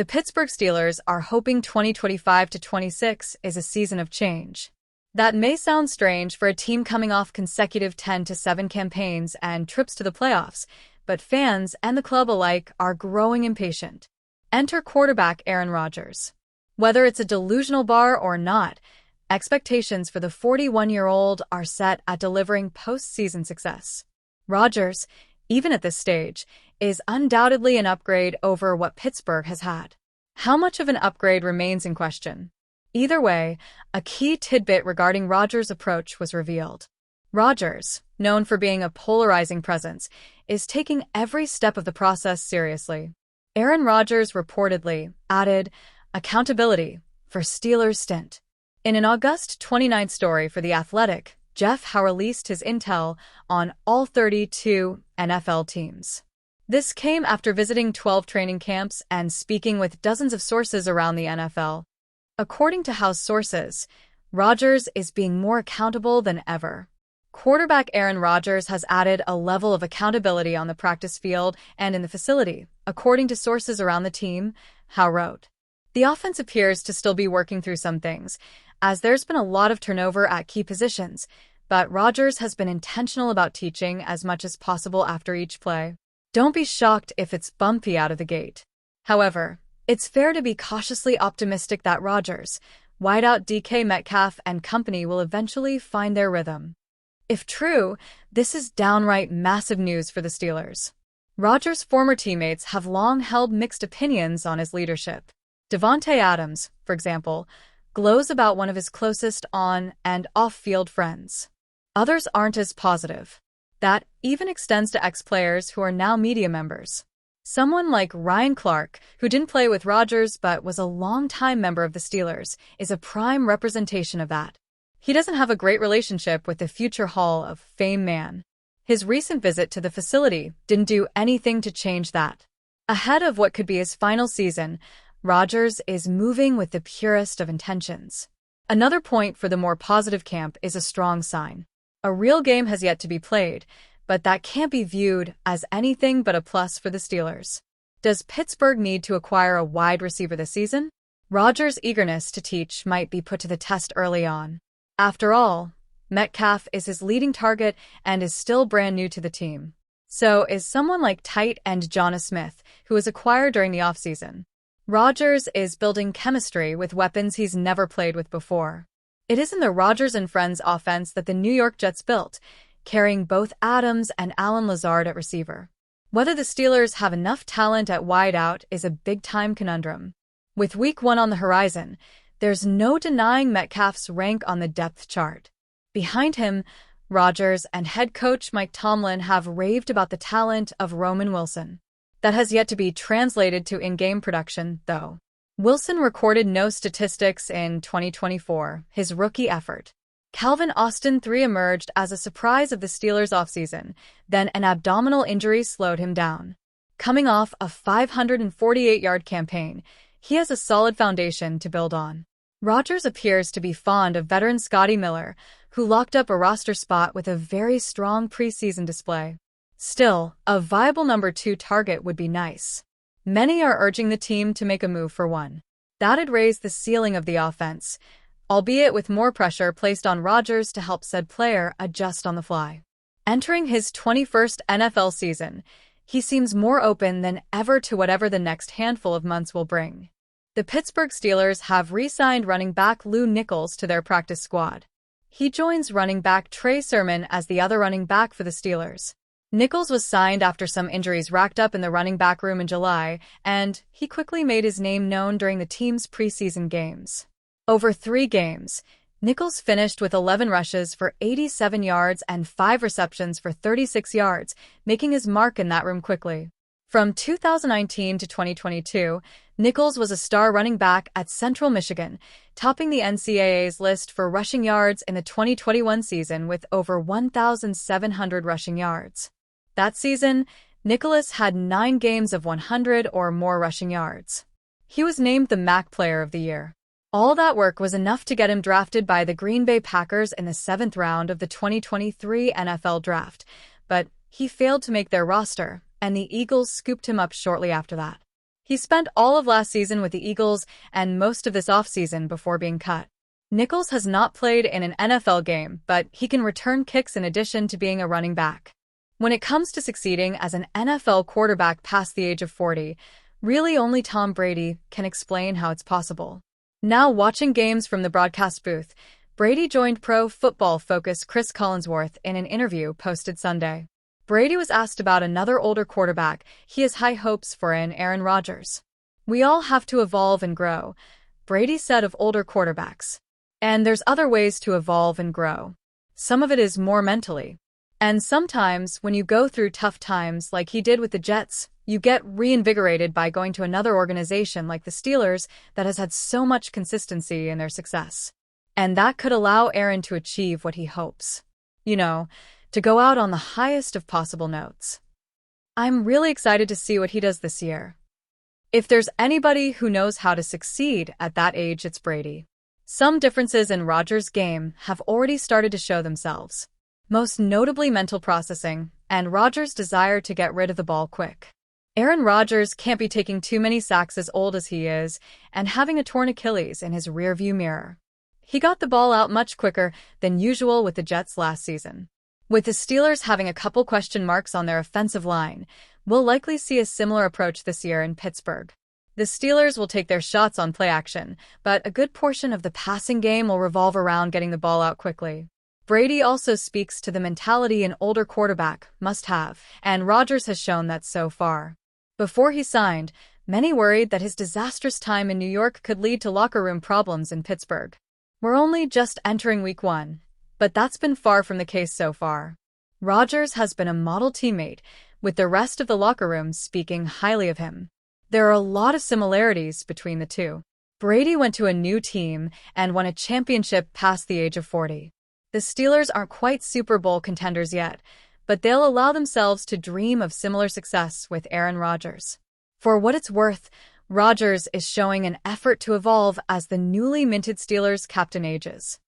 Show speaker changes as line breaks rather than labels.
The Pittsburgh Steelers are hoping 2025 to 26 is a season of change. That may sound strange for a team coming off consecutive 10-7 campaigns and trips to the playoffs, but fans and the club alike are growing impatient. Enter quarterback Aaron Rodgers. Whether it's a delusional bar or not, expectations for the 41-year-old are set at delivering postseason success. Rodgers, even at this stage, is undoubtedly an upgrade over what Pittsburgh has had. How much of an upgrade remains in question? Either way, a key tidbit regarding Rodgers' approach was revealed. Rodgers, known for being a polarizing presence, is taking every step of the process seriously. Aaron Rodgers reportedly added accountability for Steelers' stint. In an August 29 story for The Athletic, Jeff Howe released his intel on all 32 NFL teams. This came after visiting 12 training camps and speaking with dozens of sources around the NFL. According to Howe's sources, Rodgers is being more accountable than ever. Quarterback Aaron Rodgers has added a level of accountability on the practice field and in the facility, according to sources around the team, Howe wrote. The offense appears to still be working through some things, as there's been a lot of turnover at key positions, but Rodgers has been intentional about teaching as much as possible after each play. Don't be shocked if it's bumpy out of the gate. However, it's fair to be cautiously optimistic that Rodgers, wideout DK Metcalf and company will eventually find their rhythm. If true, this is downright massive news for the Steelers. Rodgers' former teammates have long held mixed opinions on his leadership. Davante Adams, for example, glows about one of his closest on- and off-field friends. Others aren't as positive. That even extends to ex-players who are now media members. Someone like Ryan Clark, who didn't play with Rodgers but was a longtime member of the Steelers, is a prime representation of that. He doesn't have a great relationship with the future Hall of Fame man. His recent visit to the facility didn't do anything to change that. Ahead of what could be his final season, Rodgers is moving with the purest of intentions. Another point for the more positive camp is a strong sign. A real game has yet to be played, but that can't be viewed as anything but a plus for the Steelers. Does Pittsburgh need to acquire a wide receiver this season? Rodgers' eagerness to teach might be put to the test early on. After all, Metcalf is his leading target and is still brand new to the team. So is someone like tight end Jonas Smith, who was acquired during the offseason. Rodgers is building chemistry with weapons he's never played with before. It isn't the Rodgers and Friends offense that the New York Jets built, carrying both Adams and Allen Lazard at receiver. Whether the Steelers have enough talent at wideout is a big-time conundrum. With Week 1 on the horizon, there's no denying Metcalf's rank on the depth chart. Behind him, Rodgers and head coach Mike Tomlin have raved about the talent of Roman Wilson. That has yet to be translated to in-game production, though. Wilson recorded no statistics in 2024, his rookie effort. Calvin Austin III emerged as a surprise of the Steelers' offseason, then an abdominal injury slowed him down. Coming off a 548-yard campaign, he has a solid foundation to build on. Rodgers appears to be fond of veteran Scotty Miller, who locked up a roster spot with a very strong preseason display. Still, a viable number 2 target would be nice. Many are urging the team to make a move for one. That'd raise the ceiling of the offense, albeit with more pressure placed on Rodgers to help said player adjust on the fly. Entering his 21st NFL season, he seems more open than ever to whatever the next handful of months will bring. The Pittsburgh Steelers have re-signed running back Lew Nichols to their practice squad. He joins running back Trey Sermon as the other running back for the Steelers. Nichols was signed after some injuries racked up in the running back room in July, and he quickly made his name known during the team's preseason games. Over 3 games, Nichols finished with 11 rushes for 87 yards and 5 receptions for 36 yards, making his mark in that room quickly. From 2019 to 2022, Nichols was a star running back at Central Michigan, topping the NCAA's list for rushing yards in the 2021 season with over 1,700 rushing yards. That season, Nichols had 9 games of 100 or more rushing yards. He was named the MAC Player of the Year. All that work was enough to get him drafted by the Green Bay Packers in the 7th round of the 2023 NFL Draft, but he failed to make their roster, and the Eagles scooped him up shortly after that. He spent all of last season with the Eagles and most of this offseason before being cut. Nichols has not played in an NFL game, but he can return kicks in addition to being a running back. When it comes to succeeding as an NFL quarterback past the age of 40, really only Tom Brady can explain how it's possible. Now watching games from the broadcast booth, Brady joined Pro Football Focus Chris Collinsworth in an interview posted Sunday. Brady was asked about another older quarterback he has high hopes for in Aaron Rodgers. "We all have to evolve and grow," Brady said of older quarterbacks. "And there's other ways to evolve and grow. Some of it is more mentally. And sometimes, when you go through tough times like he did with the Jets, you get reinvigorated by going to another organization like the Steelers that has had so much consistency in their success. And that could allow Aaron to achieve what he hopes. To go out on the highest of possible notes. I'm really excited to see what he does this year. If there's anybody who knows how to succeed at that age, it's Brady." Some differences in Rodgers' game have already started to show themselves, most notably mental processing and Rodgers' desire to get rid of the ball quick. Aaron Rodgers can't be taking too many sacks as old as he is and having a torn Achilles in his rearview mirror. He got the ball out much quicker than usual with the Jets last season. With the Steelers having a couple question marks on their offensive line, we'll likely see a similar approach this year in Pittsburgh. The Steelers will take their shots on play action, but a good portion of the passing game will revolve around getting the ball out quickly. Brady also speaks to the mentality an older quarterback must have, and Rodgers has shown that so far. Before he signed, many worried that his disastrous time in New York could lead to locker room problems in Pittsburgh. We're only just entering week 1. But that's been far from the case so far. Rodgers has been a model teammate, with the rest of the locker room speaking highly of him. There are a lot of similarities between the two. Brady went to a new team and won a championship past the age of 40. The Steelers aren't quite Super Bowl contenders yet, but they'll allow themselves to dream of similar success with Aaron Rodgers. For what it's worth, Rodgers is showing an effort to evolve as the newly minted Steelers captain ages.